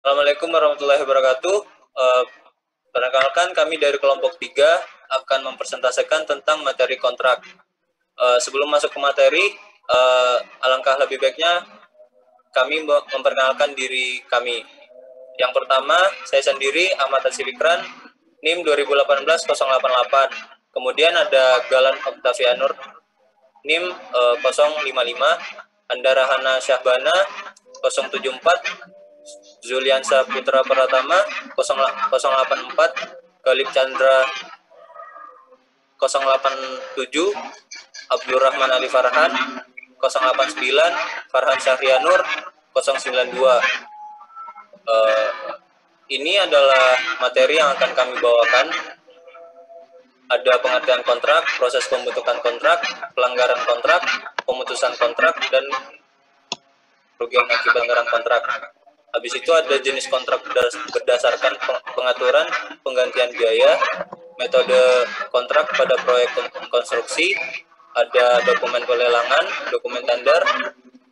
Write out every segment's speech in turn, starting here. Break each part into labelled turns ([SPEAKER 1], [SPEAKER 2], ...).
[SPEAKER 1] Assalamualaikum warahmatullahi wabarakatuh. Perkenalkan kami dari kelompok 3 akan mempresentasikan tentang materi kontrak. Sebelum masuk ke materi, alangkah lebih baiknya kami memperkenalkan diri kami. Yang pertama, saya sendiri Ahmad Fikran, NIM 2018-088. Kemudian ada Galan Octavianur, NIM 055, Andara Hana Syahbana 074, Zuliansa Putra Pratama 084, Galip Chandra 087, Abdurrahman Ali Farhan 089, Farhan Syahrianur 092. Ini adalah materi yang akan kami bawakan. Ada pengertian kontrak, proses pembentukan kontrak, pelanggaran kontrak, pemutusan kontrak, dan kerugian akibat pelanggaran kontrak. Habis itu ada jenis kontrak berdasarkan pengaturan penggantian biaya, metode kontrak pada proyek konstruksi, ada dokumen pelelangan, dokumen tender,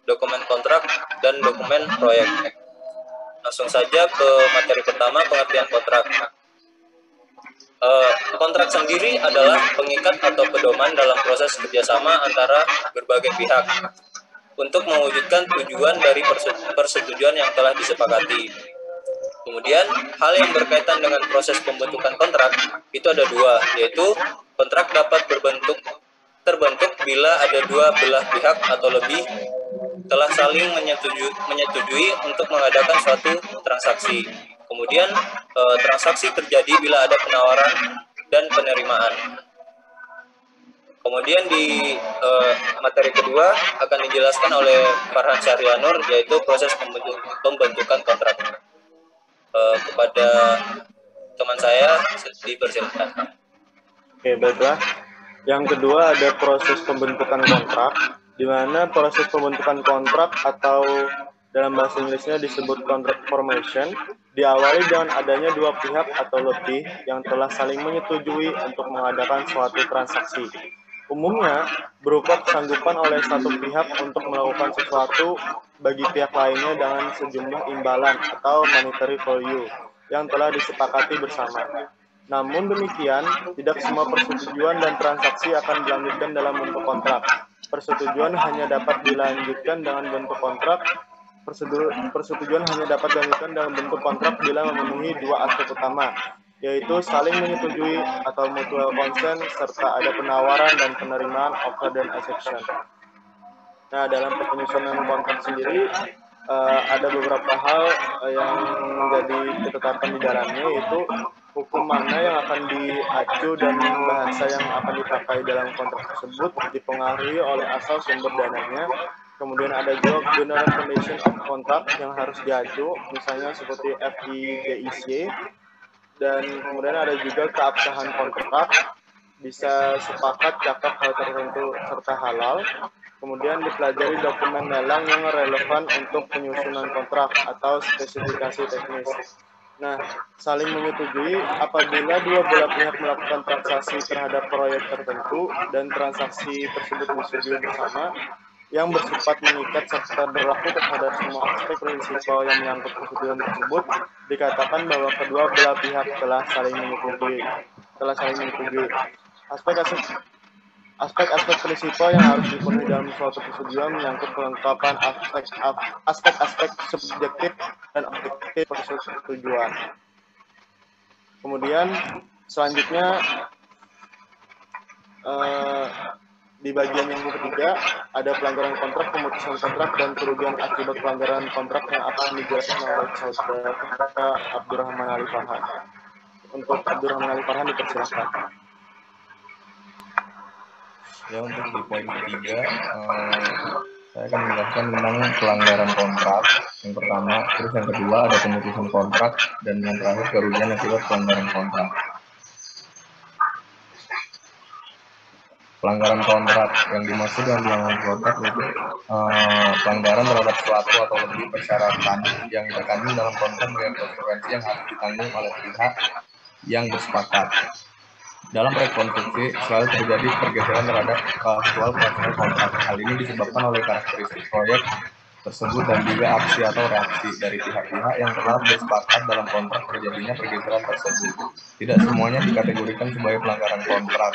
[SPEAKER 1] dokumen kontrak, dan dokumen proyek. Langsung saja ke materi pertama, pengertian kontrak. Kontrak sendiri adalah pengikat atau pedoman dalam proses kerjasama antara berbagai pihak untuk mewujudkan tujuan dari persetujuan yang telah disepakati. Kemudian, hal yang berkaitan dengan proses pembentukan kontrak itu ada dua, yaitu kontrak dapat terbentuk bila ada dua belah pihak atau lebih telah saling menyetujui untuk mengadakan suatu transaksi. Kemudian, transaksi terjadi bila ada penawaran dan penerimaan. Kemudian di materi kedua akan dijelaskan oleh Farhan Syahrianur, yaitu proses pembentukan kontrak. Kepada teman saya dipersilakan.
[SPEAKER 2] Oke, baiklah. Yang kedua ada proses pembentukan kontrak, di mana proses pembentukan kontrak atau dalam bahasa Inggrisnya disebut contract formation, diawali dengan adanya dua pihak atau lebih yang telah saling menyetujui untuk mengadakan suatu transaksi. Umumnya berupa kesanggupan oleh satu pihak untuk melakukan sesuatu bagi pihak lainnya dengan sejumlah imbalan atau monetary value yang telah disepakati bersama. Namun demikian, tidak semua persetujuan dan transaksi akan dilanjutkan dalam bentuk kontrak. Persetujuan hanya dapat dilanjutkan dengan bentuk kontrak. Persetujuan hanya dapat dilanjutkan dalam bentuk kontrak bila memenuhi dua aspek utama, yaitu saling menyetujui atau mutual consent, serta ada penawaran dan penerimaan offer dan acceptance. Nah, dalam penyusunan kontrak sendiri, ada beberapa hal yang menjadi ketetapan di dalamnya, yaitu hukum mana yang akan diacu dan bahasa yang akan dipakai dalam kontrak tersebut dipengaruhi oleh asal sumber dananya. Kemudian ada juga general condition of contract yang harus diacu, misalnya seperti FIGIC. Dan kemudian ada juga keabsahan kontrak, bisa sepakat cakap hal tertentu serta halal. Kemudian dipelajari dokumen lelang yang relevan untuk penyusunan kontrak atau spesifikasi teknis. Nah, saling menyetujui apabila dua belah pihak melakukan transaksi terhadap proyek tertentu dan transaksi tersebut disetujui bersama, yang bersifat mengikat serta berlaku terhadap semua aspek prinsipal yang menyangkut persetujuan tersebut, dikatakan bahwa kedua belah pihak telah saling menyetujui. Aspek-aspek prinsipal yang harus dipenuhi dalam suatu persetujuan menyangkut kelengkapan aspek-aspek subjektif dan objektif persetujuan. Kemudian selanjutnya di bagian yang ketiga ada pelanggaran kontrak, pemutusan kontrak, dan kerugian akibat pelanggaran kontrak yang akan dijelaskan oleh saudara Abdurrahman Ali Farhan. Untuk Abdurrahman Ali Farhan dipersilakan.
[SPEAKER 3] Ya, untuk di poin ketiga, saya akan menjelaskan tentang pelanggaran kontrak. Yang pertama, terus yang kedua ada pemutusan kontrak, dan yang terakhir kerugian akibat pelanggaran kontrak. Pelanggaran kontrak yang dimaksud dengan pelanggaran kontrak itu pelanggaran terhadap suatu atau lebih persyaratan yang terkandung dalam kontrak dengan konsekuensi yang harus ditanggung oleh pihak yang bersepakat. Dalam proyek konstruksi selalu terjadi pergeseran terhadap faktual pelaksanaan kontrak. Hal ini disebabkan oleh karakteristik proyek tersebut dan juga aksi atau reaksi dari pihak-pihak yang telah bersepakat dalam kontrak terjadinya pergeseran tersebut. Tidak semuanya dikategorikan sebagai pelanggaran kontrak,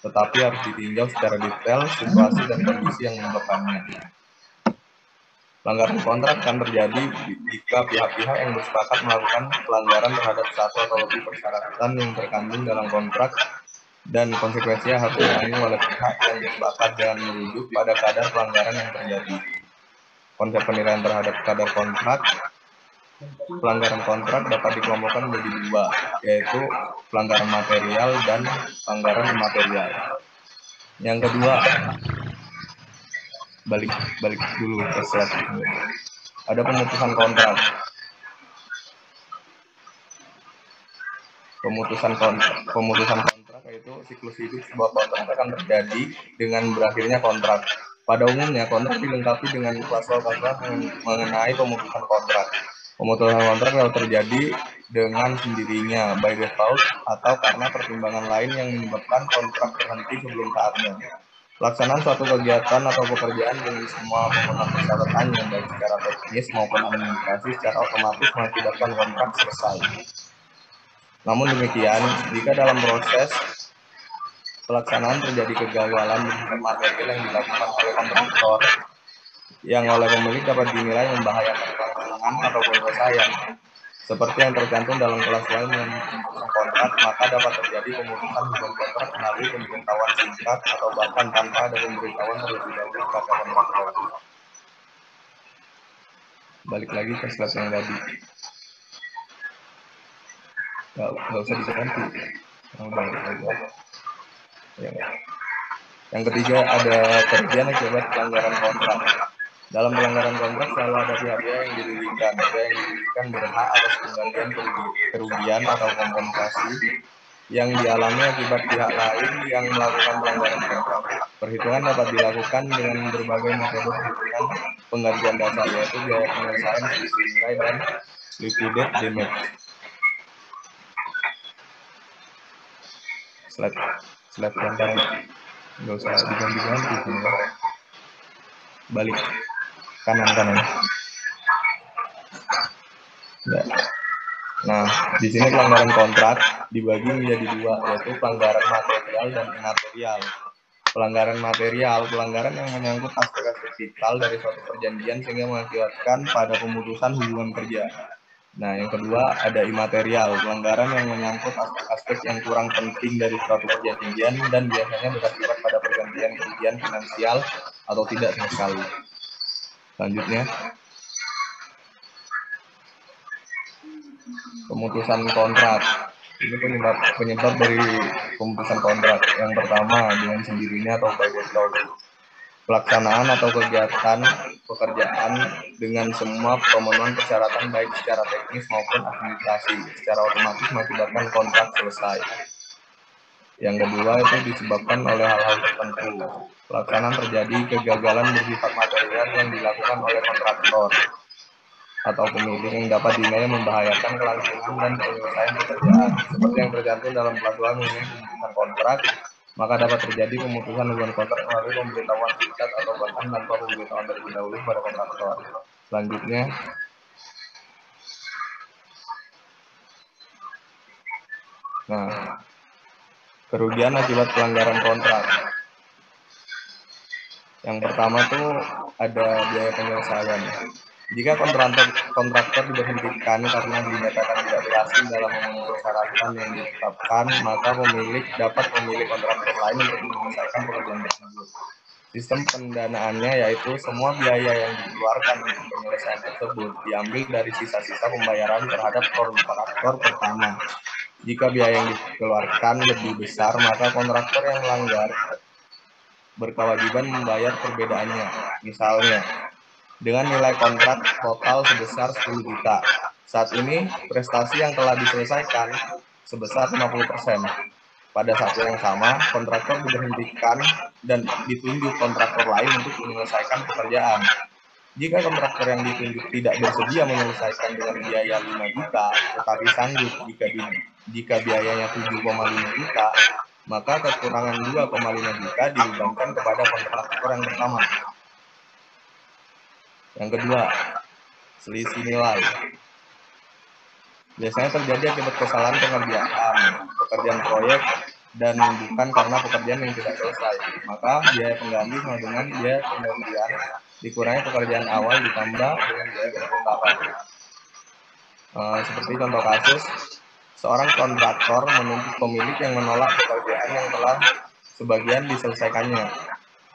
[SPEAKER 3] tetapi harus ditinjau secara detail situasi dan kondisi yang menyebabkannya. Pelanggaran kontrak akan terjadi jika pihak-pihak yang bersepakat melakukan pelanggaran terhadap satu atau lebih persyaratan yang terkandung dalam kontrak dan konsekuensinya harus ditanggung oleh pihak yang bersepakat dan merujuk pada kadar pelanggaran yang terjadi. Konsep penilaian terhadap kadar kontrak. Pelanggaran kontrak dapat dikelompokkan menjadi dua, yaitu pelanggaran material dan pelanggaran imaterial. Yang kedua, balik dulu ke slide. Ada pemutusan kontrak. Pemutusan kontrak yaitu siklus hidup sebuah kontrak akan terjadi dengan berakhirnya kontrak. Pada umumnya, kontrak dilengkapi dengan klausul-klausul mengenai pemutusan kontrak. Pemutusan kontrak dapat terjadi dengan sendirinya, by default, atau karena pertimbangan lain yang menyebabkan kontrak berhenti sebelum saatnya. Pelaksanaan suatu kegiatan atau pekerjaan dengan semua pemenuhan persyaratannya, baik secara teknis maupun administrasi, secara otomatis mengakibatkan kontrak selesai. Namun demikian, jika dalam proses pelaksanaan terjadi kegagalan bersifat material yang dilakukan oleh kontraktor, yang oleh pemilik dapat dinilai membahayakan kelangsungan atau penyelesaian, seperti yang tercantum dalam kelas lain memutuskan kontrak, maka dapat terjadi pemutusan hubungan kontrak melalui pemberitahuan singkat atau bahkan tanpa ada pemberitahuan terlebih dahulu kepada kontraktor. Balik lagi ke slide yang tadi. Nggak usah diganti. Yang ketiga ada kerugian akibat pelanggaran kontrak. Dalam pelanggaran kontrak selalu ada pihak-pihak yang dirugikan berhak atas penggantian kerugian atau kompensasi yang dialami akibat pihak lain yang melakukan pelanggaran kontrak. Perhitungan dapat dilakukan dengan berbagai metode perhitungan penggantian dasar, yaitu biaya penyelesaian, selisih nilai, dan liquidated damage. Slide yang tadi nggak usah diganti-ganti, balik kanan. Nah, di sini pelanggaran kontrak dibagi menjadi dua, yaitu pelanggaran material dan imaterial. Pelanggaran yang menyangkut aspek-aspek vital dari suatu perjanjian sehingga mengakibatkan pada pemutusan hubungan kerja. Nah, yang kedua ada imaterial, pelanggaran yang menyangkut aspek-aspek yang kurang penting dari suatu perjanjian dan biasanya berakibat pada pergantian kerugian finansial atau tidak sama sekali. Selanjutnya, pemutusan kontrak. Ini penyebab dari pemutusan kontrak. Yang pertama, dengan sendirinya atau by default. Pelaksanaan atau kegiatan pekerjaan dengan semua pemenuhan persyaratan baik secara teknis maupun administrasi secara otomatis mengakibatkan kontrak selesai. Yang kedua itu disebabkan oleh hal-hal tertentu. Pelaksanaan terjadi kegagalan bersifat material yang dilakukan oleh kontraktor atau pemilik yang dapat dinilai membahayakan kelangsungan dan penyelesaian pekerjaan. Seperti yang tercantum dalam peraturan mengenai pemutusan kontrak, maka dapat terjadi pemutusan hubungan kontrak melalui pemberitahuan singkat atau bahkan tanpa pemberitahuan terlebih dahulu pada kontraktor. Selanjutnya, kerugian akibat pelanggaran kontrak. Yang pertama tuh ada biaya penyelesaian. Jika kontraktor diberhentikan karena dinyatakan tidak berhasil dalam memenuhi persyaratan yang ditetapkan, maka pemilik dapat memilih kontraktor lain untuk menyelesaikan pekerjaan tersebut. Sistem pendanaannya yaitu semua biaya yang dikeluarkan untuk penyelesaian tersebut diambil dari sisa-sisa pembayaran terhadap kontraktor pertama. Jika biaya yang dikeluarkan lebih besar, maka kontraktor yang melanggar berkewajiban membayar perbedaannya. Misalnya, dengan nilai kontrak total sebesar 10 juta. Saat ini, prestasi yang telah diselesaikan sebesar 50%. Pada saat yang sama, kontraktor diberhentikan dan ditunjuk kontraktor lain untuk menyelesaikan pekerjaan. Jika kontraktor yang ditunjuk tidak bersedia menyelesaikan dengan biaya 5 juta, tetapi sanggup jika biayanya 7,5 juta, maka kekurangan 2,5 juta dibebankan kepada kontraktor yang pertama. Yang kedua, selisih nilai. Biasanya terjadi akibat kesalahan pekerjaan proyek, dan bukan karena pekerjaan yang tidak selesai. Maka biaya pengganti sama dengan biaya penggantian dikurangi pekerjaan awal ditambah dengan biaya pembongkaran. Seperti contoh kasus, seorang kontraktor menuntut pemilik yang menolak pekerjaan yang telah sebagian diselesaikannya.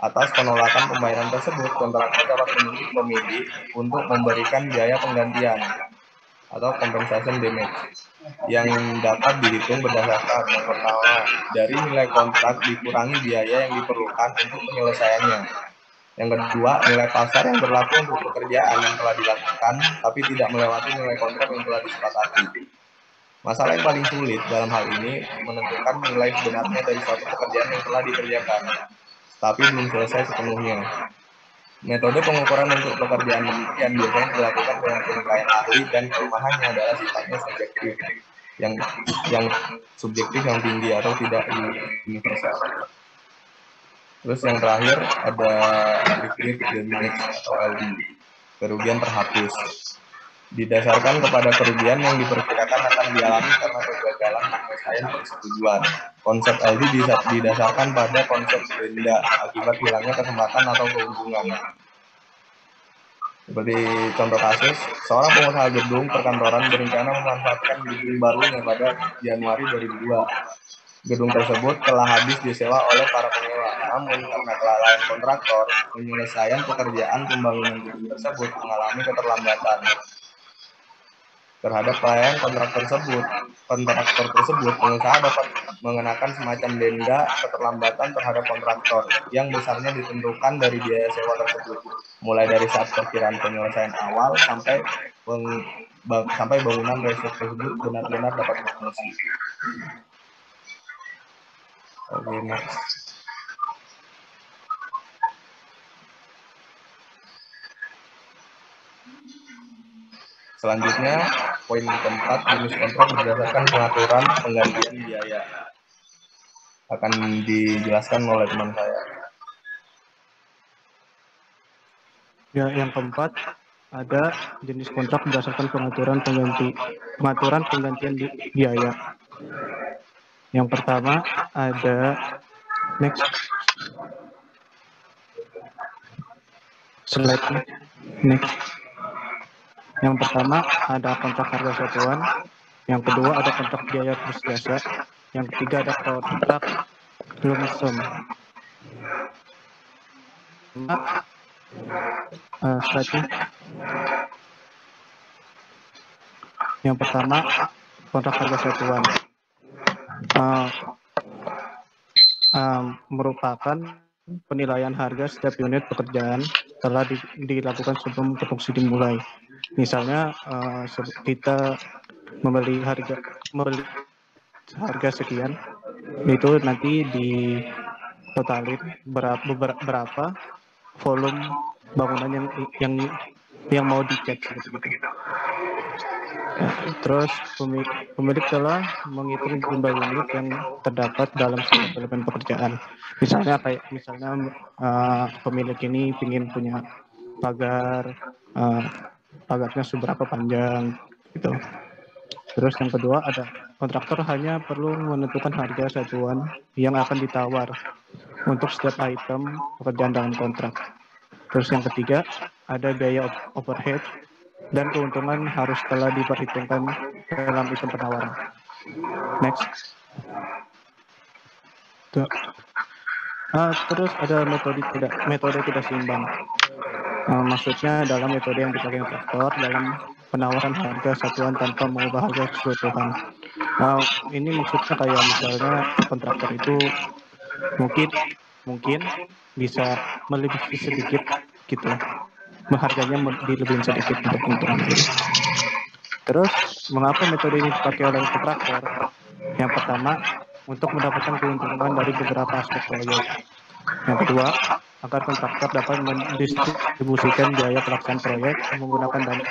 [SPEAKER 3] Atas penolakan pembayaran tersebut, kontraktor dapat menuntut pemilik untuk memberikan biaya penggantian atau compensation damage yang dapat dihitung berdasarkan yang pertama dari nilai kontrak dikurangi biaya yang diperlukan untuk penyelesaiannya. Yang kedua, nilai pasar yang berlaku untuk pekerjaan yang telah dilakukan tapi tidak melewati nilai kontrak yang telah disepakati. Masalah yang paling sulit dalam hal ini menentukan nilai sebenarnya dari suatu pekerjaan yang telah dikerjakan tapi belum selesai sepenuhnya. Metode pengukuran untuk pekerjaan demikian biasanya dilakukan dengan penilaian ahli dan kelemahannya adalah sifatnya subjektif, yang subjektif yang tinggi atau tidak universal. Terus yang terakhir ada liquid damage atau LD, kerugian terhapus. Didasarkan kepada kerugian yang diperkirakan akan dialami karena kegagalan penyelesaian persetujuan. Konsep LD didasarkan pada konsep denda akibat hilangnya kesempatan atau keuntungan. Seperti contoh kasus, seorang pengusaha gedung perkantoran berencana memanfaatkan gedung barunya pada Januari 2002. Gedung tersebut telah habis disewa oleh para penyewa, namun karena kelalaian kontraktor, penyelesaian pekerjaan pembangunan gedung tersebut mengalami keterlambatan. Terhadap pelayanan kontraktor tersebut, pengusaha dapat mengenakan semacam denda keterlambatan terhadap kontraktor yang besarnya ditentukan dari biaya sewa tersebut, mulai dari saat perkiraan penyelesaian awal sampai bangunan resort tersebut benar-benar dapat berfungsi. Oke, next. Selanjutnya, poin keempat, jenis kontrak berdasarkan pengaturan penggantian biaya. Akan dijelaskan oleh teman saya.
[SPEAKER 4] Ya, yang keempat ada jenis kontrak berdasarkan pengaturan penggantian biaya. Yang pertama ada next slide next. Yang pertama ada kontrak harga satuan, yang kedua ada kontrak biaya plus jasa, yang ketiga ada kontrak lump sum. Yang pertama kontrak harga satuan merupakan penilaian harga setiap unit pekerjaan telah dilakukan sebelum produksi dimulai. Misalnya kita membeli harga sekian, itu nanti ditotalin berapa volume bangunan yang mau dicat gitu. Terus pemilik telah menghitung jumlah unit yang terdapat dalam setiap elemen pekerjaan. Misalnya pemilik ini ingin punya pagarnya seberapa panjang gitu. Terus yang kedua ada kontraktor hanya perlu menentukan harga satuan yang akan ditawar untuk setiap item pekerjaan dalam kontrak. Terus yang ketiga ada biaya overhead dan keuntungan harus telah diperhitungkan dalam item penawaran. Next. Terus ada metode tidak seimbang. Maksudnya dalam metode yang dipakai kontraktor dalam penawaran harga satuan tanpa mengubah harga keseluruhan. Ini maksudnya kayak misalnya kontraktor itu mungkin bisa melebihi sedikit gitu, harganya dilebihin sedikit untuk keuntungan. Terus mengapa metode ini dipakai oleh kontraktor? Yang pertama, untuk mendapatkan keuntungan dari beberapa aspek proyek. Yang kedua, agar kontraktor dapat mendistribusikan biaya pelaksanaan proyek menggunakan dana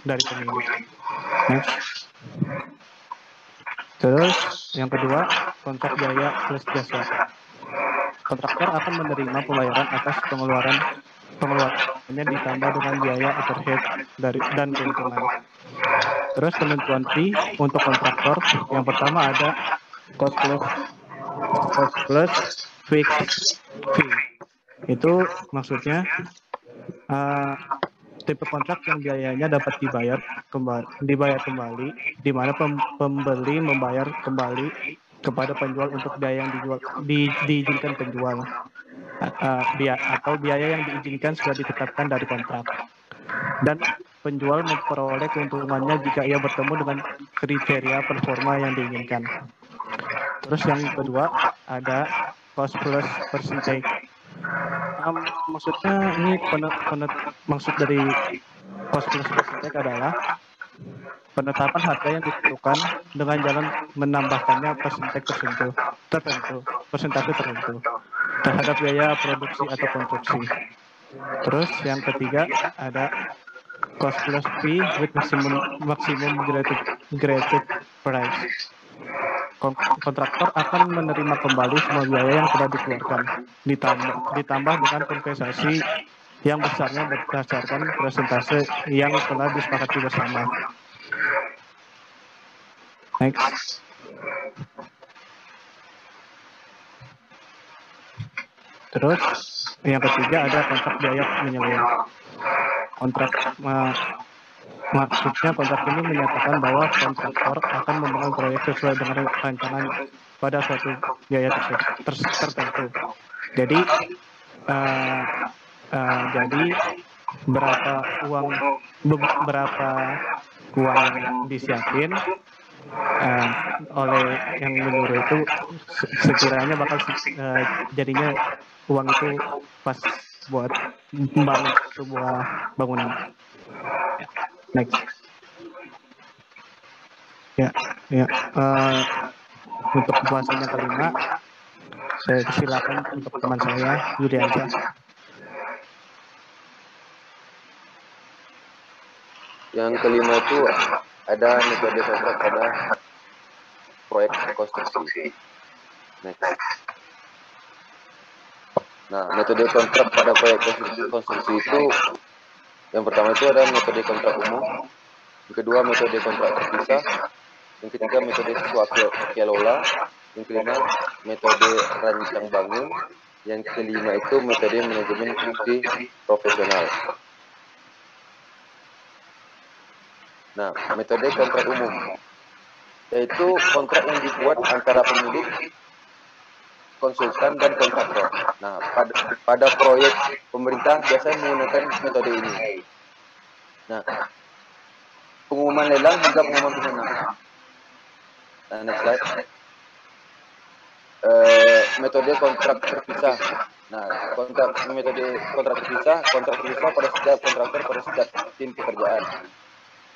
[SPEAKER 4] dari pemilik. Next. Terus yang kedua, kontrak biaya plus jasa. Kontraktor akan menerima pembayaran atas pengeluaran pengeluarannya ditambah dengan biaya overhead dan keuntungan. Terus penentuan fee untuk kontraktor, yang pertama ada cost plus fixed fee. Itu maksudnya tipe kontrak yang biayanya dapat dibayar kembali, di mana pembeli membayar kembali kepada penjual untuk biaya yang diizinkan penjual, atau biaya yang diizinkan sudah ditetapkan dari kontrak. Dan penjual memperoleh keuntungannya jika ia bertemu dengan kriteria performa yang diinginkan. Terus yang kedua ada cost plus percentage. Maksudnya ini maksud dari cost plus percentage adalah penetapan harga yang ditentukan dengan jalan menambahkannya persentase tertentu terhadap biaya produksi atau konstruksi. Terus yang ketiga ada cost plus fee with maximum graded price. Kontraktor akan menerima kembali semua biaya yang telah dikeluarkan, ditambah dengan kompensasi yang besarnya berdasarkan persentase yang telah disepakati bersama. Next. Terus yang ketiga ada kontrak biaya menyeluruh. Maksudnya kontrak ini menyatakan bahwa kontraktor akan membangun proyek sesuai dengan rancangan pada suatu biaya tertentu. Jadi berapa uang yang disiapin oleh yang menyuruh itu sekiranya bakal jadinya uang itu pas buat membangun sebuah bangunan. Next. Untuk pembahasan yang kelima, saya silakan untuk teman saya Yuliansa.
[SPEAKER 5] Yang kelima itu ada metode kontrak pada proyek konstruksi. Next. Nah, metode kontrak pada proyek konstruksi itu yang pertama itu ada metode kontrak umum, yang kedua metode kontrak terpisah, yang ketiga metode swakelola, yang kelima metode rancang bangun, yang kelima itu metode manajemen fungsi profesional. Nah, metode kontrak umum yaitu kontrak yang dibuat antara pemilik, konsultan, dan kontraktor. Nah, pada proyek pemerintah biasanya menggunakan metode ini. Nah, pengumuman lelang hingga pengumuman pemenang. Nah, next slide. Metode kontrak terpisah. Nah, metode kontrak terpisah pada setiap kontraktor pada setiap tim pekerjaan.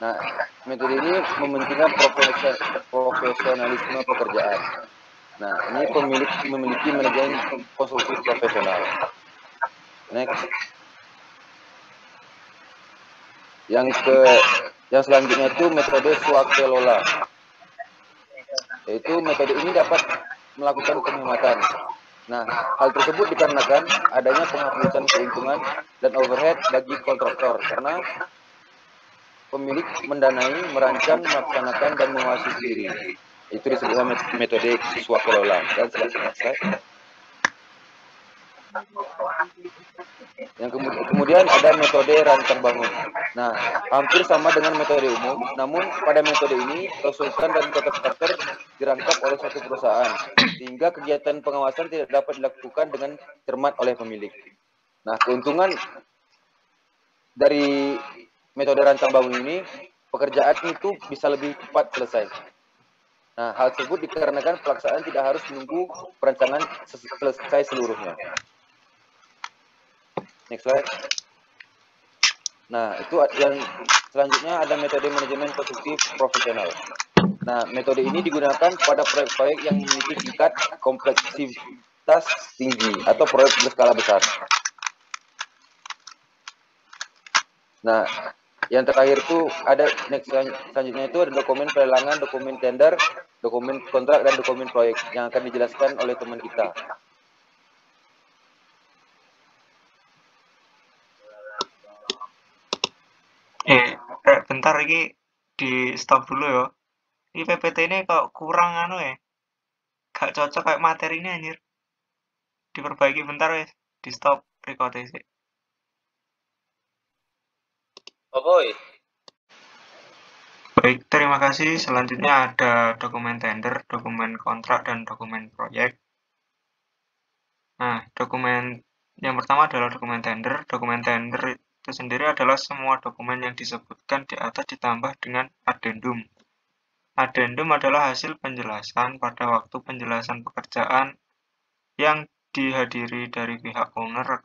[SPEAKER 5] Nah, metode ini mementingkan profesionalisme pekerjaan. Nah, ini pemilik memiliki manajemen konsultasi profesional. Next. Yang selanjutnya itu metode swakelola. Yaitu metode ini dapat melakukan penghematan. Nah, hal tersebut dikarenakan adanya penghapusan keuntungan dan overhead bagi kontraktor karena pemilik mendanai, merancang, melaksanakan, dan mengawasi sendiri. Itu disebutkan metode swakelola. Dan selesai. Yang kemudian ada metode rancang bangun. Nah, hampir sama dengan metode umum, namun pada metode ini konsultan dan kontraktor dirangkap oleh satu perusahaan, sehingga kegiatan pengawasan tidak dapat dilakukan dengan cermat oleh pemilik. Nah, keuntungan dari metode rancang bangun ini, pekerjaan itu bisa lebih cepat selesai. Nah, hal tersebut dikarenakan pelaksanaan tidak harus menunggu perancangan selesai seluruhnya. Next slide. Nah, itu yang selanjutnya ada metode manajemen konstruksi profesional. Nah, metode ini digunakan pada proyek-proyek yang memiliki tingkat kompleksitas tinggi atau proyek berskala besar. Nah, yang terakhir itu ada selanjutnya itu ada dokumen pelelangan, dokumen tender, dokumen kontrak, dan dokumen proyek yang akan dijelaskan oleh teman kita.
[SPEAKER 6] bentar ini di stop dulu ya. Ini PPT ini kok kurang anu ya. Gak cocok kayak materi ini anjir. Diperbaiki bentar wes. Di stop recordnya sih.
[SPEAKER 1] Oke.
[SPEAKER 6] Baik, terima kasih. Selanjutnya ada dokumen tender, dokumen kontrak, dan dokumen proyek. Nah, dokumen yang pertama adalah dokumen tender. Dokumen tender itu sendiri adalah semua dokumen yang disebutkan di atas ditambah dengan addendum. Addendum adalah hasil penjelasan pada waktu penjelasan pekerjaan yang dihadiri dari pihak owner,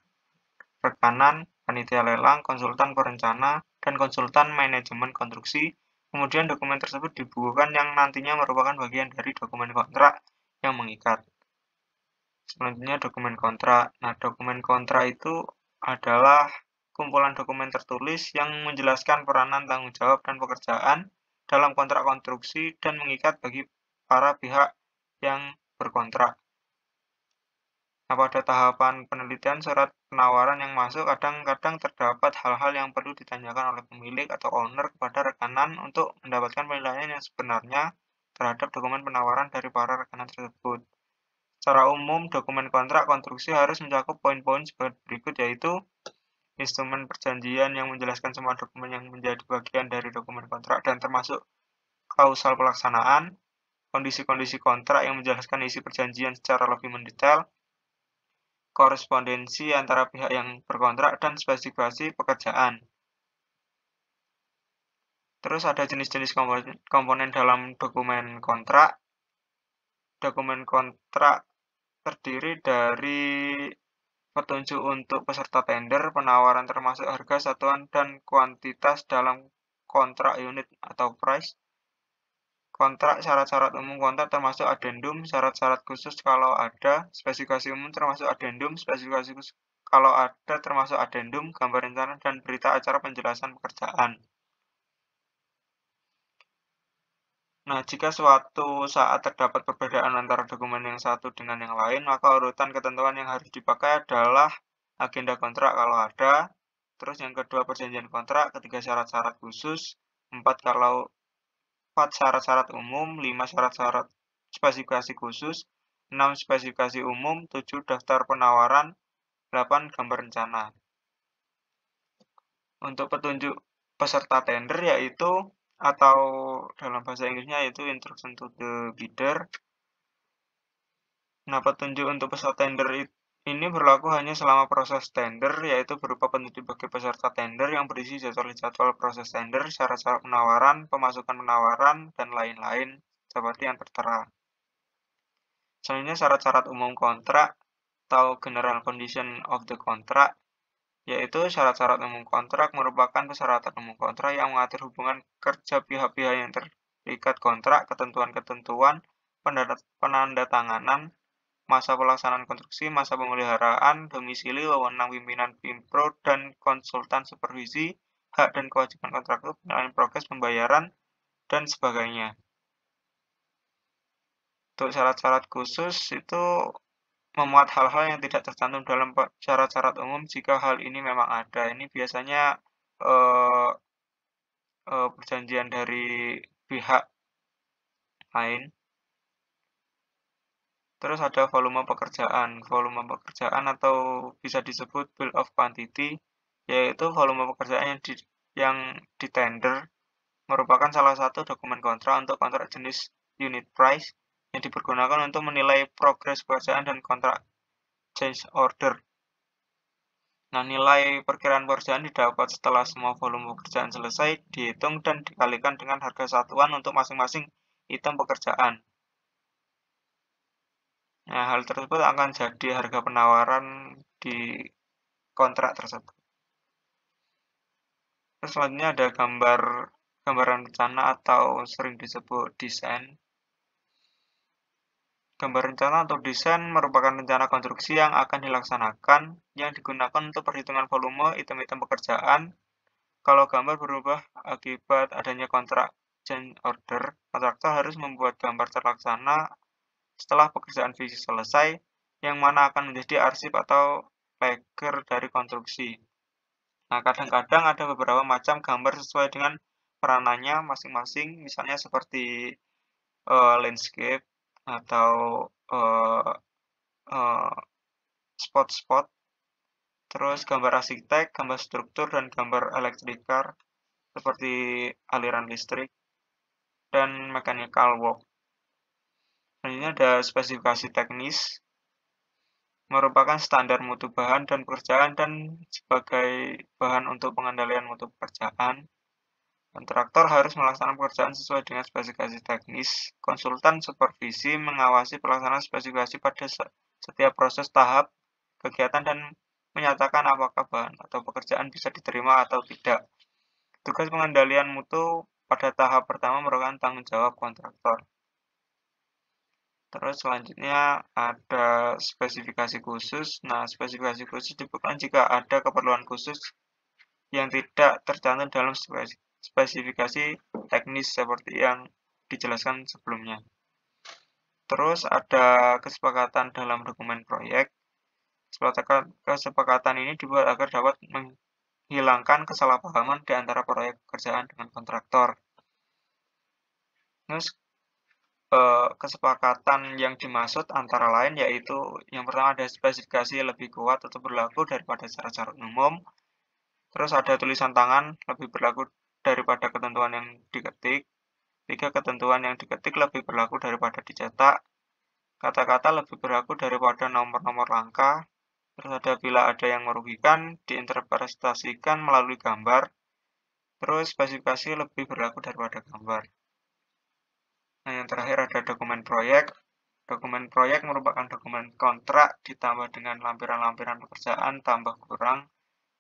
[SPEAKER 6] rekanan, panitia lelang, konsultan perencana, dan konsultan manajemen konstruksi. Kemudian dokumen tersebut dibukukan yang nantinya merupakan bagian dari dokumen kontrak yang mengikat. Selanjutnya dokumen kontrak. Nah, dokumen kontrak itu adalah kumpulan dokumen tertulis yang menjelaskan peranan, tanggung jawab, dan pekerjaan dalam kontrak konstruksi dan mengikat bagi para pihak yang berkontrak. Nah, pada tahapan penelitian surat penawaran yang masuk, kadang-kadang terdapat hal-hal yang perlu ditanyakan oleh pemilik atau owner kepada rekanan untuk mendapatkan penilaian yang sebenarnya terhadap dokumen penawaran dari para rekanan tersebut. Secara umum, dokumen kontrak konstruksi harus mencakup poin-poin sebagai berikut, yaitu instrumen perjanjian yang menjelaskan semua dokumen yang menjadi bagian dari dokumen kontrak dan termasuk klausal pelaksanaan, kondisi-kondisi kontrak yang menjelaskan isi perjanjian secara lebih mendetail, korespondensi antara pihak yang berkontrak, dan spesifikasi pekerjaan. Terus ada jenis-jenis komponen dalam dokumen kontrak. Dokumen kontrak terdiri dari petunjuk untuk peserta tender, penawaran termasuk harga satuan dan kuantitas dalam kontrak unit atau price, kontrak, syarat-syarat umum kontrak termasuk addendum, syarat-syarat khusus kalau ada, spesifikasi umum termasuk addendum, spesifikasi khusus kalau ada termasuk addendum, gambar rencana, dan berita acara penjelasan pekerjaan. Nah, jika suatu saat terdapat perbedaan antara dokumen yang satu dengan yang lain, maka urutan ketentuan yang harus dipakai adalah agenda kontrak kalau ada, terus yang kedua perjanjian kontrak, ketiga syarat-syarat khusus, 4 syarat-syarat umum, 5 syarat-syarat spesifikasi khusus, 6 spesifikasi umum, 7 daftar penawaran, 8 gambar rencana. Untuk petunjuk peserta tender yaitu atau dalam bahasa Inggrisnya yaitu instruction to the bidder. Nah, petunjuk untuk peserta tender ini berlaku hanya selama proses tender, yaitu berupa petunjuk bagi peserta tender yang berisi jadwal proses tender, syarat-syarat penawaran, pemasukan penawaran, dan lain-lain seperti yang tertera. Selanjutnya syarat-syarat umum kontrak atau general condition of the contract, yaitu syarat-syarat umum kontrak merupakan persyaratan umum kontrak yang mengatur hubungan kerja pihak-pihak yang terikat kontrak, ketentuan-ketentuan, penandatanganan, masa pelaksanaan konstruksi, masa pemeliharaan, domisili, wewenang pimpinan Pimpro, dan konsultan supervisi, hak dan kewajiban kontraktor, penilaian progres pembayaran, dan sebagainya. Untuk syarat-syarat khusus itu memuat hal-hal yang tidak tercantum dalam syarat-syarat umum jika hal ini memang ada. Ini biasanya perjanjian dari pihak lain. Terus ada volume pekerjaan. Volume pekerjaan atau bisa disebut bill of quantity, yaitu volume pekerjaan yang ditender merupakan salah satu dokumen kontrak untuk kontrak jenis unit price yang dipergunakan untuk menilai progres pekerjaan dan kontrak change order. Nah, nilai perkiraan pekerjaan didapat setelah semua volume pekerjaan selesai, dihitung dan dikalikan dengan harga satuan untuk masing-masing item pekerjaan. Nah, hal tersebut akan jadi harga penawaran di kontrak tersebut. Terus selanjutnya ada gambaran rencana atau sering disebut desain. Gambar rencana atau desain merupakan rencana konstruksi yang akan dilaksanakan yang digunakan untuk perhitungan volume item-item pekerjaan. Kalau gambar berubah akibat adanya kontrak change order, kontraktor harus membuat gambar terlaksana setelah pekerjaan fisik selesai, yang mana akan menjadi arsip atau leger dari konstruksi. Nah, kadang-kadang ada beberapa macam gambar sesuai dengan peranannya masing-masing, misalnya seperti landscape atau spot-spot, terus gambar arsitek, gambar struktur, dan gambar elektrikal seperti aliran listrik, dan mechanical work. Selanjutnya ada spesifikasi teknis, merupakan standar mutu bahan dan pekerjaan dan sebagai bahan untuk pengendalian mutu pekerjaan. Kontraktor harus melaksanakan pekerjaan sesuai dengan spesifikasi teknis. Konsultan supervisi mengawasi pelaksanaan spesifikasi pada setiap proses tahap kegiatan dan menyatakan apakah bahan atau pekerjaan bisa diterima atau tidak. Tugas pengendalian mutu pada tahap pertama merupakan tanggung jawab kontraktor. Terus selanjutnya ada spesifikasi khusus. Nah, spesifikasi khusus dibutuhkan jika ada keperluan khusus yang tidak tercantum dalam spesifikasi teknis seperti yang dijelaskan sebelumnya. Terus ada kesepakatan dalam dokumen proyek. Kesepakatan ini dibuat agar dapat menghilangkan kesalahpahaman di antara proyek pekerjaan dengan kontraktor. Terus kesepakatan yang dimaksud antara lain yaitu yang pertama ada spesifikasi lebih kuat atau berlaku daripada syarat-syarat umum. Terus ada tulisan tangan lebih berlaku daripada ketentuan yang diketik. 3. Ketentuan yang diketik lebih berlaku daripada dicetak. Kata-kata lebih berlaku daripada nomor-nomor langkah. Terus ada bila ada yang merugikan diinterpretasikan melalui gambar. Terus spesifikasi lebih berlaku daripada gambar. Nah, yang terakhir ada dokumen proyek. Dokumen proyek merupakan dokumen kontrak ditambah dengan lampiran-lampiran pekerjaan tambah kurang,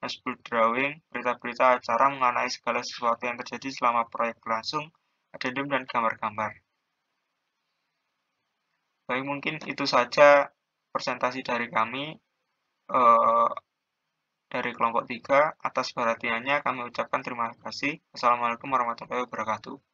[SPEAKER 6] split drawing, berita-berita acara mengenai segala sesuatu yang terjadi selama proyek berlangsung, addendum dan gambar-gambar. Baik, mungkin itu saja presentasi dari kami dari kelompok 3. Atas perhatiannya kami ucapkan terima kasih. Assalamualaikum warahmatullahi wabarakatuh.